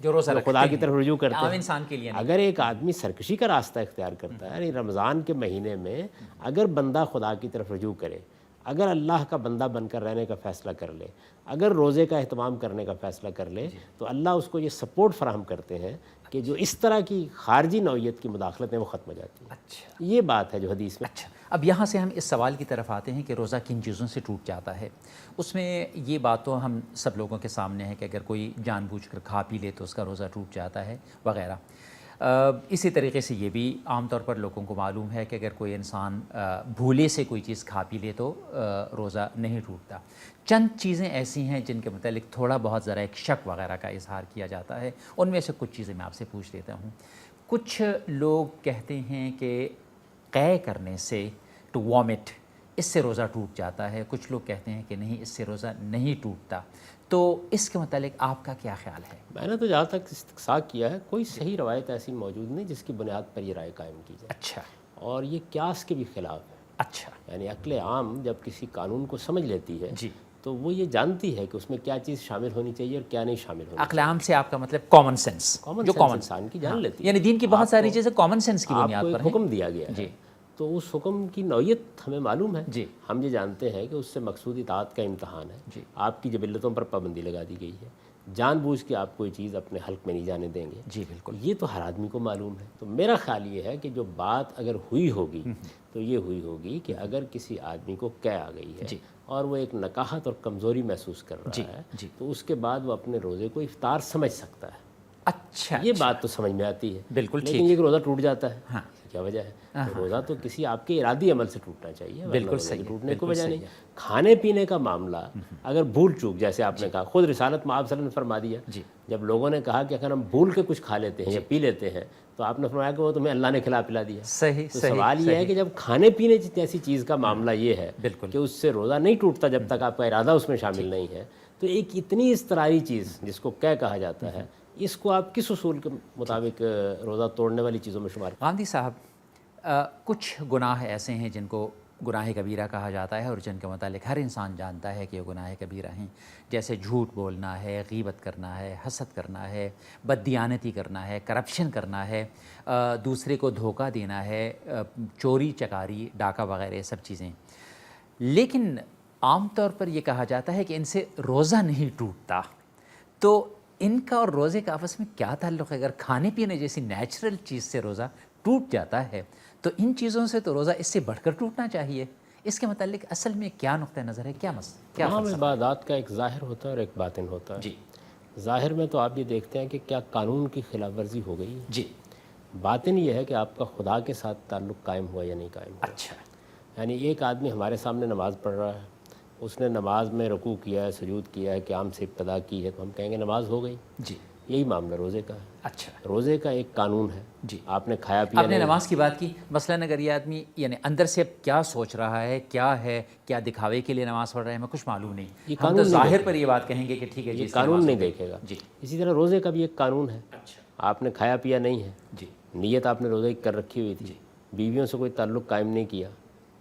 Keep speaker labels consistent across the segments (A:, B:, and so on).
A: جو روزہ رکھتے
B: خدا کی
A: ہیں،
B: طرف رجوع کرتے
A: عام
B: ہیں۔
A: انسان کے لیے نہیں۔
B: اگر ایک آدمی سرکشی کا راستہ اختیار کرتا ہے، یعنی رمضان کے مہینے میں اگر بندہ خدا کی طرف رجوع کرے، اگر اللہ کا بندہ بن کر رہنے کا فیصلہ کر لے، اگر روزے کا اہتمام کرنے کا فیصلہ کر لے، تو اللہ اس کو یہ سپورٹ فراہم کرتے ہیں کہ جو اس طرح کی خارجی نوعیت کی مداخلتیں وہ ختم ہو جاتی ہیں۔
A: اچھا
B: یہ بات ہے جو حدیث میں۔
A: اچھا، اب یہاں سے ہم اس سوال کی طرف آتے ہیں کہ روزہ کن چیزوں سے ٹوٹ جاتا ہے۔ اس میں یہ بات تو ہم سب لوگوں کے سامنے ہے کہ اگر کوئی جان بوجھ کر کھا پی لے تو اس کا روزہ ٹوٹ جاتا ہے وغیرہ۔ اسی طریقے سے یہ بھی عام طور پر لوگوں کو معلوم ہے کہ اگر کوئی انسان بھولے سے کوئی چیز کھا پی لے تو روزہ نہیں ٹوٹتا۔ چند چیزیں ایسی ہیں جن کے متعلق تھوڑا بہت ذرا ایک شک وغیرہ کا اظہار کیا جاتا ہے، ان میں سے کچھ چیزیں میں آپ سے پوچھ لیتا ہوں۔ کچھ لوگ کہتے ہیں کہ قے کرنے سے ٹو وامٹ، اس سے روزہ ٹوٹ جاتا ہے، کچھ لوگ کہتے ہیں کہ نہیں، اس سے روزہ نہیں ٹوٹتا۔ تو اس کے متعلق آپ کا کیا خیال ہے؟
B: میں نے تو جہاں تک استقصاء کیا ہے، کوئی صحیح روایت ایسی موجود نہیں جس کی بنیاد پر یہ رائے قائم کی جائے،
A: اچھا
B: اور یہ قیاس کے بھی خلاف ہے۔
A: اچھا
B: یعنی عقل عام جب کسی قانون کو سمجھ لیتی ہے
A: جی،
B: تو وہ یہ جانتی ہے کہ اس میں کیا چیز شامل ہونی چاہیے اور کیا نہیں شامل ہونی
A: عقل عام سے آپ کا مطلب کامن سینس،
B: کامن
A: جو
B: سینس
A: کامن
B: انسان کی جان لیتی ہے۔
A: یعنی دین کی بہت ساری چیزیں کامن سینس کی
B: آپ
A: بنیاد
B: کو
A: پر
B: ایک
A: ہیں۔
B: حکم دیا گیا ہے،
A: جی
B: تو اس حکم کی نوعیت ہمیں معلوم ہے۔
A: جی
B: ہم یہ جانتے ہیں کہ اس سے مقصود اطاعت کا امتحان ہے۔
A: جی
B: آپ کی جبلتوں پر پابندی لگا دی گئی ہے، جان بوجھ کے آپ کوئی چیز اپنے حلق میں نہیں جانے دیں گے۔
A: جی بالکل۔
B: یہ تو ہر آدمی کو معلوم ہے۔ تو میرا خیال یہ ہے کہ جو بات اگر ہوئی ہوگی تو یہ ہوئی ہوگی کہ اگر کسی آدمی کو قے آ گئی ہے
A: جی
B: اور وہ ایک نکاحت اور کمزوری محسوس کر
A: جی
B: رہا ہے،
A: جی
B: تو اس کے بعد وہ اپنے روزے کو افطار سمجھ سکتا ہے۔
A: اچھا
B: یہ بات تو سمجھ میں آتی ہے،
A: بالکل
B: لیکن
A: ٹھیک۔
B: یہ کہ روزہ ٹوٹ جاتا ہے،
A: ہاں
B: کیا وجہ ہے؟ تو روزہ تو کسی آپ کے ارادی عمل سے ٹوٹنا چاہیے، ورنہ
A: بالکل
B: روزے
A: صحیح
B: کے
A: ہے،
B: ٹوٹنے کو
A: بالکل
B: وجہ
A: صحیح
B: نہیں۔ کھانے پینے کا معاملہ اگر بھول چوک، جیسے آپ نے کہا، خود رسالت میں آپ صلی اللہ علیہ وسلم نے فرما دیا،
A: جی
B: جب لوگوں نے کہا کہ اگر ہم بھول کے کچھ کھا لیتے ہیں یا پی لیتے ہیں تو آپ نے فرمایا کہ وہ تمہیں اللہ نے کھلا پلا دیا۔
A: صحیح
B: تو
A: صحیح
B: سوال یہ ہے کہ جب کھانے پینے جیسی چیز کا معاملہ یہ ہے
A: بالکل
B: کہ اس سے روزہ نہیں ٹوٹتا جب تک آپ کا ارادہ اس میں شامل نہیں ہے، تو ایک اتنی اضطراری چیز جس کو قے کہا جاتا ہے، اس کو آپ کس اصول کے مطابق روزہ توڑنے والی چیزوں میں شمار؟
A: غامدی صاحب، کچھ گناہ ایسے ہیں جن کو گناہ کبیرہ کہا جاتا ہے اور جن کے متعلق ہر انسان جانتا ہے کہ یہ گناہ کبیرہ ہیں، جیسے جھوٹ بولنا ہے، غیبت کرنا ہے، حسد کرنا ہے، بددیانتی کرنا ہے، کرپشن کرنا ہے، دوسرے کو دھوکہ دینا ہے، چوری چکاری، ڈاکہ وغیرہ یہ سب چیزیں۔ لیکن عام طور پر یہ کہا جاتا ہے کہ ان سے روزہ نہیں ٹوٹتا، تو ان کا اور روزے کا آپس میں کیا تعلق ہے؟ اگر کھانے پینے جیسی نیچرل چیز سے روزہ ٹوٹ جاتا ہے تو ان چیزوں سے تو روزہ اس سے بڑھ کر ٹوٹنا چاہیے۔ اس کے متعلق اصل میں کیا نقطہ نظر ہے، کیا
B: تمام
A: فلسفہ؟
B: عبادات کا ایک ظاہر ہوتا ہے اور ایک باطن ہوتا ہے۔
A: جی
B: ظاہر میں تو آپ یہ دیکھتے ہیں کہ کیا قانون کی خلاف ورزی ہو گئی ہے،
A: جی
B: باطن یہ ہے کہ آپ کا خدا کے ساتھ تعلق قائم ہوا یا نہیں قائم ہوا۔
A: اچھا
B: یعنی ایک آدمی ہمارے سامنے نماز پڑھ رہا ہے، اس نے نماز میں رکوع کیا ہے، سجود کیا ہے، قیام سے ابتدا کی ہے، تو ہم کہیں گے نماز ہو گئی۔
A: جی
B: یہی معاملہ روزے کا ہے۔
A: اچھا
B: روزے کا ایک قانون ہے،
A: جی
B: آپ نے کھایا پیا
A: آپ نے
B: نہیں،
A: نماز کی بات کی، مثلاً اگر یہ آدمی یعنی اندر سے اب کیا سوچ رہا ہے، کیا دکھاوے کے لیے نماز پڑھ رہا ہے، ہمیں کچھ معلوم نہیں،
B: یہ
A: ہم تو
B: قانون نہیں
A: ظاہر پر یہ بات کہیں گے کہ ٹھیک ہے جی
B: یہ
A: اس کی
B: قانون
A: نماز
B: نہیں
A: ہو گئی۔
B: دیکھے گا۔
A: جی
B: اسی طرح روزے کا بھی ایک قانون ہے،
A: اچھا
B: آپ نے کھایا پیا نہیں ہے،
A: جی
B: نیت آپ نے روزے کی کر رکھی ہوئی تھی، بیویوں سے کوئی تعلق قائم نہیں کیا،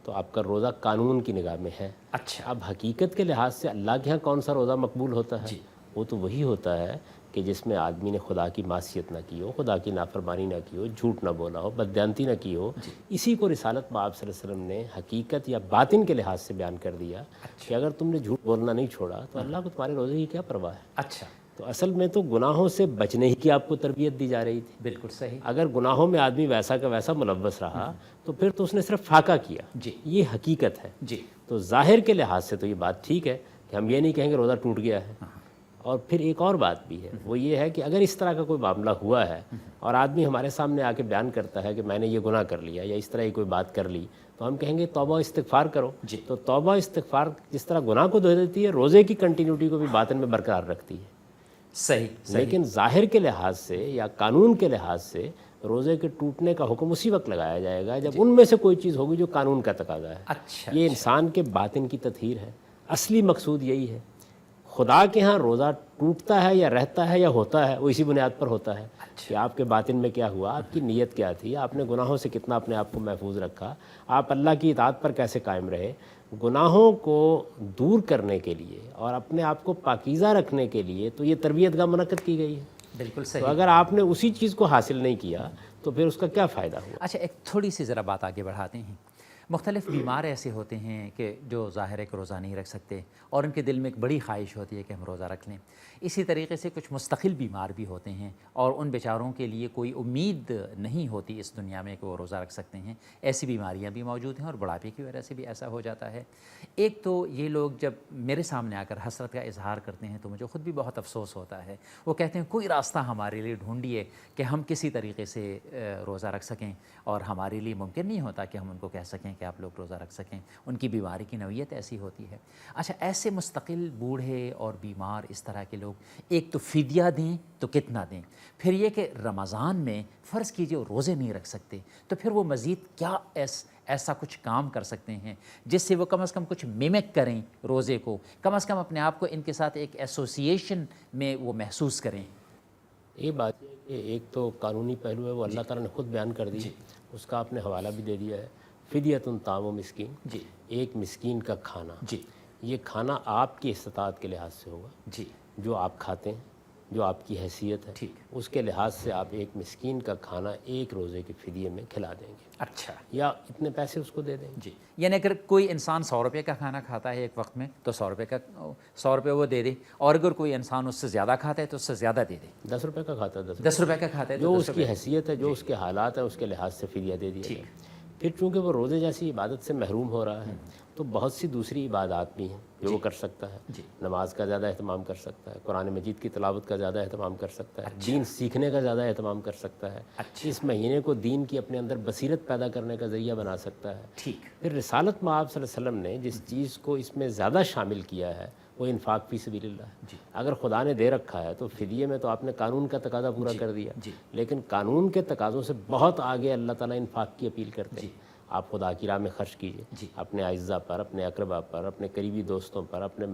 B: تو آپ کا روزہ قانون کی نگاہ میں ہے۔
A: اچھا
B: اب حقیقت کے لحاظ سے اللہ کے ہاں کون سا روزہ مقبول ہوتا ہے؟
A: جی
B: وہ تو وہی ہوتا ہے کہ جس میں آدمی نے خدا کی معصیت نہ کی ہو، خدا کی نافرمانی نہ کی ہو، جھوٹ نہ بولا ہو، بددیانتی نہ کی ہو۔ اسی کو رسالت میں آپ صلی اللہ علیہ وسلم نے حقیقت یا باطن کے لحاظ سے بیان کر دیا کہ اگر تم نے جھوٹ بولنا نہیں چھوڑا تو اللہ کو تمہارے روزے کی کیا پرواہ ہے۔
A: اچھا
B: تو اصل میں تو گناہوں سے بچنے ہی کی آپ کو تربیت دی جا رہی تھی۔
A: بالکل صحیح۔
B: اگر گناہوں میں آدمی ویسا کا ویسا ملوث رہا تو پھر تو اس نے صرف فاقہ کیا۔
A: جی
B: یہ حقیقت ہے۔
A: جی
B: تو ظاہر کے لحاظ سے تو یہ بات ٹھیک ہے کہ ہم یہ نہیں کہیں گے روزہ ٹوٹ گیا ہے۔ اور پھر ایک اور بات بھی ہے، وہ یہ ہے کہ اگر اس طرح کا کوئی معاملہ ہوا ہے اور آدمی ہمارے سامنے آ کے بیان کرتا ہے کہ میں نے یہ گناہ کر لیا یا اس طرح کی کوئی بات کر لی، تو ہم کہیں گے توبہ استغفار کرو۔ تو توبہ استغفار جس طرح گناہ کو دھو دیتی ہے، روزے کی کنٹینیوٹی کو بھی باطن میں برقرار رکھتی ہے۔
A: صحیح
B: لیکن ظاہر کے لحاظ سے یا قانون کے لحاظ سے روزے کے ٹوٹنے کا حکم اسی وقت لگایا جائے گا جب ان میں سے کوئی چیز ہوگی جو قانون کا تقاضا ہے۔
A: اچھا
B: یہ انسان کے باطن کی تطہیر ہے، اصلی مقصود یہی ہے۔ خدا کے ہاں روزہ ٹوٹتا ہے یا رہتا ہے یا ہوتا ہے، وہ اسی بنیاد پر ہوتا ہے کہ آپ کے باطن میں کیا ہوا، آپ کی نیت کیا تھی، آپ نے گناہوں سے کتنا اپنے آپ کو محفوظ رکھا، آپ اللہ کی اطاعت پر کیسے قائم رہے۔ گناہوں کو دور کرنے کے لیے اور اپنے آپ کو پاکیزہ رکھنے کے لیے تو یہ تربیت گاہ منعقد کی گئی ہے۔
A: بالکل
B: تو
A: صحیح.
B: اگر آپ نے اسی چیز کو حاصل نہیں کیا تو پھر اس کا کیا فائدہ ہوا؟
A: اچھا ایک تھوڑی سی ذرا بات آگے بڑھاتے ہیں. مختلف بیمار ایسے ہوتے ہیں کہ جو ظاہر ہے کہ روزہ نہیں رکھ سکتے اور ان کے دل میں ایک بڑی خواہش ہوتی ہے کہ ہم روزہ رکھ لیں. اسی طریقے سے کچھ مستقل بیمار بھی ہوتے ہیں اور ان بیچاروں کے لیے کوئی امید نہیں ہوتی اس دنیا میں کہ وہ روزہ رکھ سکتے ہیں. ایسی بیماریاں بھی موجود ہیں اور بڑھاپے کی وجہ سے بھی ایسا ہو جاتا ہے. ایک تو یہ لوگ جب میرے سامنے آ کر حسرت کا اظہار کرتے ہیں تو مجھے خود بھی بہت افسوس ہوتا ہے. وہ کہتے ہیں کوئی راستہ ہمارے لیے ڈھونڈیے کہ ہم کسی طریقے سے روزہ رکھ سکیں, اور ہمارے لیے ممکن نہیں ہوتا کہ ہم ان کو کہہ سکیں کہ آپ لوگ روزہ رکھ سکیں. ان کی بیماری کی نوعیت ایسی ہوتی ہے. اچھا ایسے مستقل بوڑھے اور بیمار اس طرح کے لوگ ایک تو فدیہ دیں تو کتنا دیں, پھر یہ کہ رمضان میں فرض کیجئے وہ روزے نہیں رکھ سکتے تو پھر وہ مزید کیا ایسا کچھ کام کر سکتے ہیں جس سے وہ کم از کم کچھ میمک کریں روزے کو, کم از کم اپنے آپ کو ان کے ساتھ ایک ایسوسیشن میں وہ محسوس کریں.
B: یہ بات ہے کہ ایک تو قانونی پہلو ہے, وہ اللہ تعالیٰ نے خود بیان کر دی, اس کا آپ نے حوالہ بھی دے دیا ہے. فدیۃ طعام مسکین,
A: جی
B: ایک مسکین کا کھانا.
A: جی
B: یہ کھانا آپ کی استطاعت کے لحاظ سے ہوگا,
A: جی
B: جو آپ کھاتے ہیں, جو آپ کی حیثیت ہے,
A: ٹھیک.
B: اس کے لحاظ سے آپ ایک مسکین کا کھانا ایک روزے کے فدیے میں کھلا دیں گے.
A: اچھا
B: یا اتنے پیسے اس کو دے دیں گے.
A: جی, یعنی اگر کوئی انسان 100 روپے کا کھانا کھاتا ہے ایک وقت میں تو 100 روپے وہ دے دے, اور اگر کوئی انسان اس سے زیادہ کھاتا ہے تو اس سے زیادہ دے دے.
B: 10 روپے کا کھاتا ہے,
A: 10 روپے کا کھاتا ہے
B: جو
A: تو
B: اس کی حیثیت ہے, جو اس کے حالات ہیں, اس کے لحاظ سے فدیہ دے دیا جائے. پھر چونکہ وہ روزے جیسی عبادت سے محروم ہو رہا ہے تو بہت سی دوسری عبادات بھی ہیں جو وہ کر سکتا ہے. نماز کا زیادہ اہتمام کر سکتا ہے, قرآن مجید کی تلاوت کا زیادہ اہتمام کر سکتا ہے, دین سیکھنے کا زیادہ اہتمام کر سکتا ہے, اس مہینے کو دین کی اپنے اندر بصیرت پیدا کرنے کا ذریعہ بنا سکتا ہے.
A: ٹھیک.
B: پھر رسالت مآب صلی اللہ علیہ وسلم نے جس چیز کو اس میں زیادہ شامل کیا ہے وہ انفاق فی سبیل اللہ ہے. اگر خدا نے دے رکھا ہے تو فدیے میں تو آپ نے قانون کا تقاضا پورا کر دیا, لیکن قانون کے تقاضوں سے بہت آگے اللہ تعالیٰ انفاق کی اپیل کرتے ہیں. آپ خدا کی راہ میں خرچ کیجیے, اپنے اعزاء پر, اپنے اقربا پر, اپنے قریبی دوستوں پر, اپنے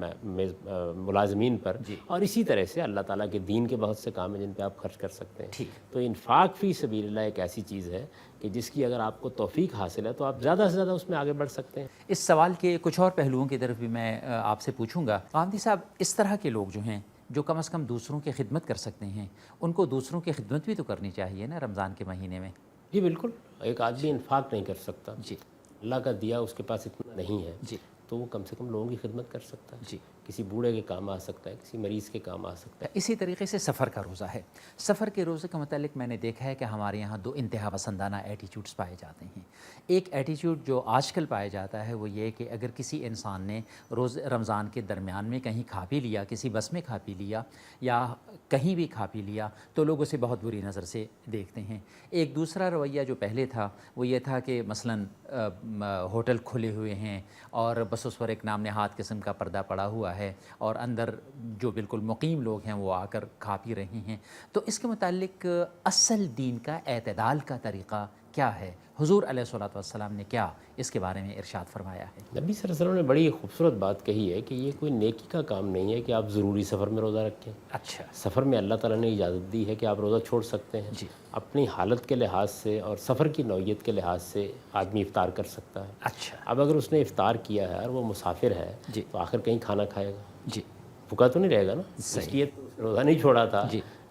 B: ملازمین پر, اور اسی طرح سے اللہ تعالیٰ کے دین کے بہت سے کام ہیں جن پہ آپ خرچ کر سکتے ہیں. تو انفاق فی سبیل اللہ ایک ایسی چیز ہے کہ جس کی اگر آپ کو توفیق حاصل ہے تو آپ زیادہ سے زیادہ اس میں آگے بڑھ سکتے ہیں.
A: اس سوال کے کچھ اور پہلوؤں کی طرف بھی میں آپ سے پوچھوں گا. غامدی صاحب, اس طرح کے لوگ جو ہیں جو کم از کم دوسروں کی خدمت کر سکتے ہیں, ان کو دوسروں کی خدمت بھی تو کرنی چاہیے نا رمضان کے مہینے میں.
B: جی بالکل. ایک آدمی انفاق نہیں کر سکتا,
A: جی
B: اللہ کا دیا اس کے پاس اتنا نہیں ہے,
A: جی
B: تو وہ کم سے کم لوگوں کی خدمت کر سکتا ہے.
A: جی,
B: کسی بوڑھے کے کام آ سکتا ہے, کسی مریض کے کام آ سکتا ہے.
A: اسی طریقے سے سفر کا روزہ ہے. سفر کے روزے کا متعلق میں نے دیکھا ہے کہ ہمارے یہاں 2 انتہا پسندانہ ایٹیٹیوڈز پائے جاتے ہیں. ایک ایٹیٹیوڈ جو آج کل پایا جاتا ہے وہ یہ کہ اگر کسی انسان نے رمضان کے درمیان میں کہیں کھا پی لیا, کسی بس میں کھا پی لیا یا کہیں بھی کھا پی لیا, تو لوگ اسے بہت بری نظر سے دیکھتے ہیں. ایک دوسرا رویہ جو پہلے تھا وہ یہ تھا کہ مثلاً ہوٹل کھلے ہوئے ہیں اور بس اس پر ایک نام نہاد قسم کا پردہ پڑا ہوا ہے اور اندر جو بالکل مقیم لوگ ہیں وہ آ کر کھا پی رہے ہیں. تو اس کے متعلق اصل دین کا اعتدال کا طریقہ کیا ہے؟ حضور علیہ الصلوۃ والسلام نے کیا اس کے بارے میں ارشاد فرمایا ہے؟
B: نبی صلی اللہ علیہ وسلم نے بڑی خوبصورت بات کہی ہے کہ یہ کوئی نیکی کا کام نہیں ہے کہ آپ ضروری سفر میں روزہ رکھیں.
A: اچھا.
B: سفر میں اللہ تعالیٰ نے اجازت دی ہے کہ آپ روزہ چھوڑ سکتے ہیں.
A: جی.
B: اپنی حالت کے لحاظ سے اور سفر کی نوعیت کے لحاظ سے آدمی افطار کر سکتا ہے.
A: اچھا.
B: اب اگر اس نے افطار کیا ہے اور وہ مسافر ہے تو آخر کہیں کھانا کھائے گا,
A: جی,
B: بھوکا تو نہیں رہے گا نا. اس لیے روزہ نہیں چھوڑا تھا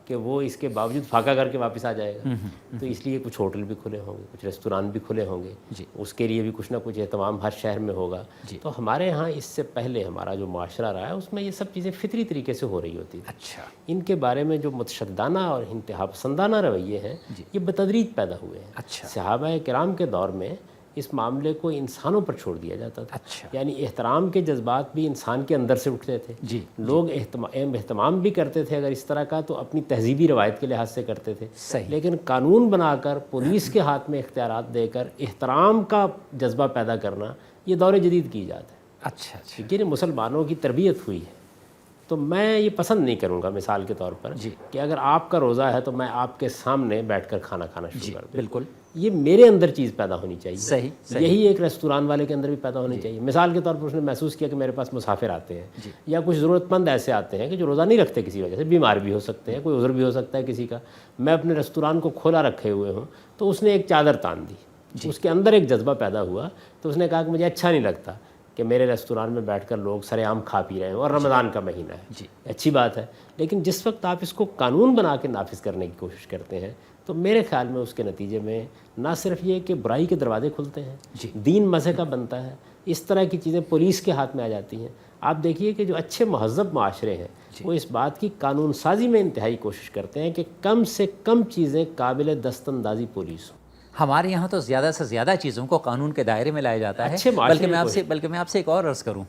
B: کہ وہ اس کے باوجود فاقہ کر کے واپس آ جائے گا. تو اس لیے کچھ ہوٹل بھی کھلے ہوں گے, کچھ ریستوران بھی کھلے ہوں گے, اس کے لیے بھی کچھ نہ کچھ اہتمام ہر شہر میں ہوگا. تو ہمارے ہاں اس سے پہلے ہمارا جو معاشرہ رہا ہے اس میں یہ سب چیزیں فطری طریقے سے ہو رہی ہوتی تھیں.
A: اچھا.
B: ان کے بارے میں جو متشددانہ اور انتہا پسندانہ رویے ہیں یہ بتدریج پیدا ہوئے ہیں.
A: اچھا.
B: صحابہ کرام کے دور میں اس معاملے کو انسانوں پر چھوڑ دیا جاتا تھا.
A: اچھا.
B: یعنی احترام کے جذبات بھی انسان کے اندر سے اٹھتے تھے. لوگ اہتمام بھی کرتے تھے اگر اس طرح کا تو اپنی تہذیبی روایت کے لحاظ سے کرتے تھے. لیکن قانون بنا کر پولیس کے ہاتھ میں اختیارات دے کر احترام کا جذبہ پیدا کرنا یہ دور جدید کی ایجاد ہے.
A: اچھا.
B: لیکن مسلمانوں کی تربیت ہوئی ہے تو میں یہ پسند نہیں کروں گا مثال کے طور پر کہ اگر آپ کا روزہ ہے تو میں آپ کے سامنے بیٹھ کر کھانا کھانا شروع کر دوں.
A: بالکل.
B: یہ میرے اندر چیز پیدا ہونی چاہیے.
A: صحیح.
B: یہی ایک ریستوران والے کے اندر بھی پیدا ہونی چاہیے. مثال کے طور پر اس نے محسوس کیا کہ میرے پاس مسافر آتے ہیں یا کچھ ضرورت مند ایسے آتے ہیں کہ جو روزہ نہیں رکھتے, کسی وجہ سے بیمار بھی ہو سکتے ہیں, کوئی عذر بھی ہو سکتا ہے کسی کا. میں اپنے ریستوران کو کھولا رکھے ہوئے ہوں تو اس نے ایک چادر تان دی, اس کے اندر ایک جذبہ پیدا ہوا تو اس نے کہا کہ مجھے اچھا نہیں لگتا کہ میرے ریستوران میں بیٹھ کر لوگ سر عام کھا پی رہے ہیں اور رمضان کا مہینہ ہے،
A: جی
B: اچھی بات ہے، لیکن جس وقت آپ اس کو قانون بنا کے نافذ کرنے کی کوشش کرتے ہیں تو میرے خیال میں اس کے نتیجے میں نہ صرف یہ کہ برائی کے دروازے کھلتے ہیں،
A: جی
B: دین مزے کا بنتا ہے، اس طرح کی چیزیں پولیس کے ہاتھ میں آ جاتی ہیں۔ آپ دیکھیے کہ جو اچھے مہذب معاشرے ہیں وہ اس بات کی قانون سازی میں انتہائی کوشش کرتے ہیں کہ کم سے کم چیزیں قابل دست اندازی پولیس ہوں۔
A: ہمارے یہاں تو زیادہ سے زیادہ چیزوں کو قانون کے دائرے میں لایا جاتا ہے،
B: اچھے معاشرے
A: بلکہ میں آپ سے ایک اور عرض کروں،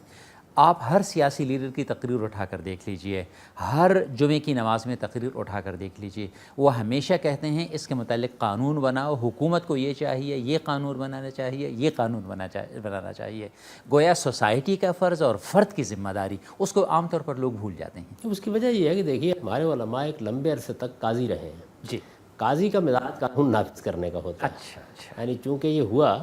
A: آپ ہر سیاسی لیڈر کی تقریر اٹھا کر دیکھ لیجئے، ہر جمعے کی نماز میں تقریر اٹھا کر دیکھ لیجئے، وہ ہمیشہ کہتے ہیں اس کے متعلق قانون بناؤ، حکومت کو یہ چاہیے، یہ قانون بنانا چاہیے، یہ قانون بنانا چاہیے۔ گویا سوسائٹی کا فرض اور فرد کی ذمہ داری، اس کو عام طور پر لوگ بھول جاتے ہیں۔
B: اس کی وجہ یہ ہے کہ دیکھیے ہمارے علماء ایک لمبے عرصے تک قاضی رہے ہیں،
A: جی
B: قاضی کا مزاج قانون نافذ کرنے کا ہوتا ہے۔
A: اچھا
B: یعنی چونکہ یہ ہوا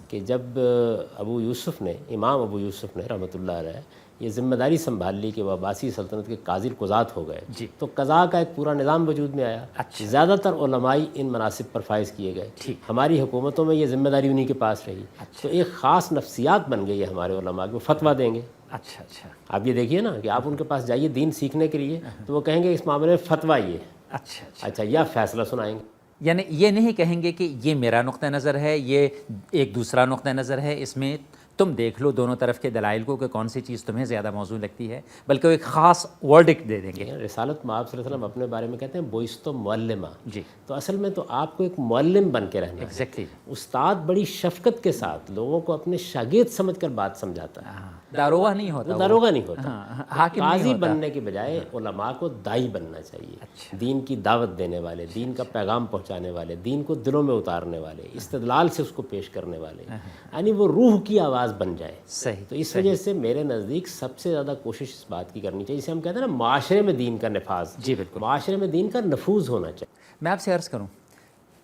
B: کہ جب امام ابو یوسف نے رحمۃ اللہ علیہ یہ ذمہ داری سنبھال لی کہ وہ عباسی سلطنت کے قاضی قضات ہو گئے،
A: جی
B: تو قضاء کا ایک پورا نظام وجود میں آیا،
A: اچھا
B: زیادہ تر علمائی ان مناصب پر فائز کیے گئے،
A: ٹھیک
B: ہماری حکومتوں میں یہ ذمہ داری انہی کے پاس رہی، تو ایک خاص نفسیات بن گئی ہے ہمارے علماء کو، فتویٰ دیں گے۔
A: اچھا
B: آپ یہ دیکھیے نا کہ آپ ان کے پاس جائیے دین سیکھنے کے لیے تو وہ کہیں گے اس معاملے میں فتویٰ یہ ہے، اچھا یا فیصلہ سنائیں گے۔
A: یعنی یہ نہیں کہیں گے کہ یہ میرا نقطہ نظر ہے، یہ ایک دوسرا نقطہ نظر ہے، اس میں تم دیکھ لو دونوں طرف کے دلائل کو کہ کون سی چیز تمہیں زیادہ موزوں لگتی ہے، بلکہ وہ ایک خاص ورڈکٹ دے دیں گے۔
B: رسالت مآب صلی اللہ علیہ وسلم اپنے بارے میں کہتے ہیں بوئست معلمہ،
A: جی
B: تو اصل میں تو آپ کو ایک معلم بن کے رہنا ہے۔
A: ایگزیکٹلی
B: استاد بڑی شفقت کے ساتھ لوگوں کو اپنے شاگرد سمجھ کر بات سمجھاتا ہے،
A: داروغہ نہیں ہوتا،
B: داروغہ نہیں ہوتا،
A: حاکم نہیں
B: قاضی
A: ہوتا۔
B: بننے کے بجائے علماء کو دائی بننا چاہیے، دین کی دعوت دینے والے، دین کا پیغام پہنچانے والے، دین کو دلوں میں اتارنے والے، استدلال سے اس کو پیش کرنے والے، یعنی وہ روح کی آواز بن جائے۔
A: صحیح
B: تو اس وجہ سے میرے نزدیک سب سے زیادہ کوشش اس بات کی کرنی چاہیے، جسے ہم کہتے ہیں نا معاشرے میں دین کا نفاذ،
A: جی بالکل،
B: معاشرے میں دین کا نفوذ ہونا چاہیے۔
A: میں آپ سے عرض کروں،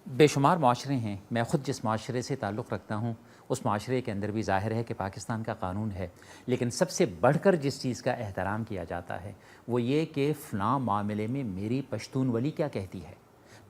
A: بے شمار معاشرے ہیں، میں خود جس معاشرے سے تعلق رکھتا ہوں اس معاشرے کے اندر بھی ظاہر ہے کہ پاکستان کا قانون ہے، لیکن سب سے بڑھ کر جس چیز کا احترام کیا جاتا ہے وہ یہ کہ فلاں معاملے میں میری پشتون ولی کیا کہتی ہے۔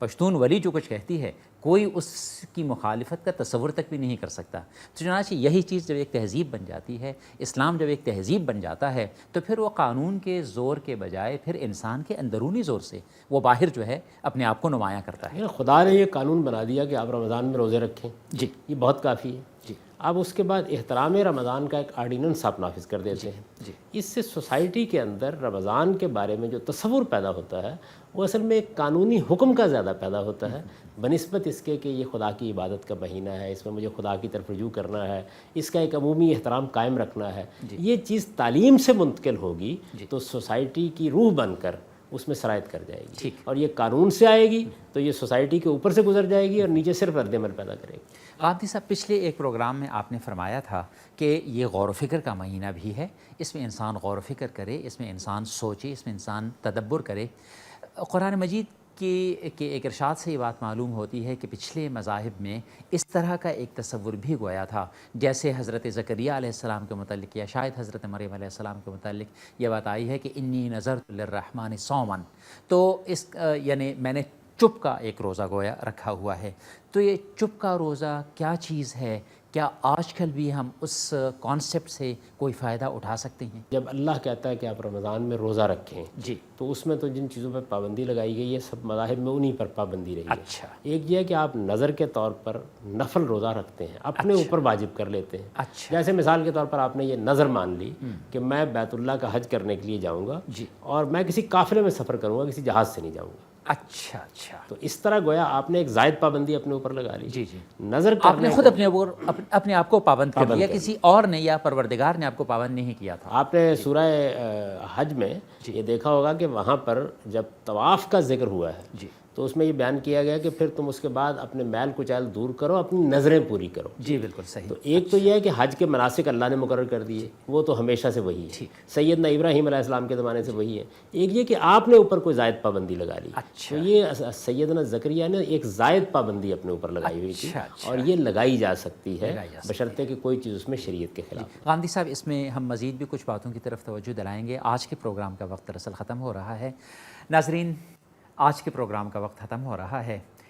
A: پشتون ولی جو کچھ کہتی ہے کوئی اس کی مخالفت کا تصور تک بھی نہیں کر سکتا۔ تو چنانچہ یہی چیز جب ایک تہذیب بن جاتی ہے، اسلام جب ایک تہذیب بن جاتا ہے، تو پھر وہ قانون کے زور کے بجائے پھر انسان کے اندرونی زور سے وہ باہر جو ہے اپنے آپ کو نمایاں کرتا ہے۔
B: خدا نے یہ قانون بنا دیا کہ آپ رمضان میں روزے رکھیں،
A: جی
B: یہ بہت کافی ہے۔
A: جی
B: اب اس کے بعد احترام رمضان کا ایک آرڈیننس آپ نافذ کر دیتے ہیں۔
A: جی
B: اس سے سوسائٹی کے اندر رمضان کے بارے میں جو تصور پیدا ہوتا ہے وہ اصل میں ایک قانونی حکم کا زیادہ پیدا ہوتا ہے، بنسبت اس کے کہ یہ خدا کی عبادت کا مہینہ ہے، اس میں مجھے خدا کی طرف رجوع کرنا ہے، اس کا ایک عمومی احترام قائم رکھنا ہے۔ یہ چیز تعلیم سے منتقل ہوگی تو سوسائٹی کی روح بن کر اس میں سرایت کر جائے گی، اور یہ قانون سے آئے گی تو یہ سوسائٹی کے اوپر سے گزر جائے گی اور نیچے صرف رد عمل پیدا کرے گی۔
A: غامدی صاحب، پچھلے ایک پروگرام میں آپ نے فرمایا تھا کہ یہ غور و فکر کا مہینہ بھی ہے، اس میں انسان غور و فکر کرے، اس میں انسان سوچے، اس میں انسان تدبر کرے۔ قرآن مجید کے ایک ارشاد سے یہ بات معلوم ہوتی ہے کہ پچھلے مذاہب میں اس طرح کا ایک تصور بھی گویا تھا، جیسے حضرت زکریا علیہ السلام کے متعلق یا شاید حضرت مریم علیہ السلام کے متعلق یہ بات آئی ہے کہ انی نذرت للرحمن صوما، تو اس یعنی میں نے چپ کا ایک روزہ گویا رکھا ہوا ہے۔ تو یہ چپ کا روزہ کیا چیز ہے؟ کیا آج کل بھی ہم اس کانسیپٹ سے کوئی فائدہ اٹھا سکتے ہیں؟
B: جب اللہ کہتا ہے کہ آپ رمضان میں روزہ رکھیں
A: جی
B: تو اس میں تو جن چیزوں پر پابندی لگائی گئی ہے سب مذاہب میں انہی پر پابندی رہی ہے۔
A: اچھا
B: ایک یہ ہے کہ آپ نظر کے طور پر نفل روزہ رکھتے ہیں، اپنے اوپر واجب کر لیتے ہیں۔
A: اچھا
B: جیسے مثال کے طور پر آپ نے یہ نظر مان لی کہ میں بیت اللہ کا حج کرنے کے لیے جاؤں گا
A: جی
B: اور میں کسی قافلے میں سفر کروں گا، کسی جہاز سے نہیں جاؤں گا۔
A: اچھا اچھا
B: تو اس طرح گویا آپ نے ایک زائد پابندی اپنے اوپر لگا لی۔
A: جی جی
B: نظر
A: آپ نے
B: کرنے
A: خود اپنے آپ کو پابند کر دیا، کسی اور نے یا پروردگار نے آپ کو پابند نہیں کیا تھا۔
B: آپ نے سورہ حج میں یہ دیکھا ہوگا کہ وہاں پر جب طواف کا ذکر ہوا ہے
A: جی
B: تو اس میں یہ بیان کیا گیا کہ پھر تم اس کے بعد اپنے میل کچیل دور کرو، اپنی نظریں پوری کرو۔
A: جی بالکل صحیح۔
B: تو ایک تو یہ ہے کہ حج کے مناسک اللہ نے مقرر کر دیے، وہ تو ہمیشہ سے وہی ہے، سیدنا ابراہیم علیہ السلام کے زمانے سے وہی ہے۔ ایک یہ کہ آپ نے اوپر کوئی زائد پابندی لگا لی،
A: اچھا
B: تو یہ سیدنا زکریا نے ایک زائد پابندی اپنے اوپر لگائی ہوئی تھی، اور یہ لگائی جا سکتی ہے بشرطے کہ کوئی چیز اس میں شریعت کے خلاف۔
A: غامدی صاحب، اس میں ہم مزید بھی کچھ باتوں کی طرف توجہ دلائیں گے۔ آج کے پروگرام کا وقت دراصل ختم ہو رہا ہے۔ ناظرین، آج کے پروگرام کا وقت ختم ہو رہا ہے۔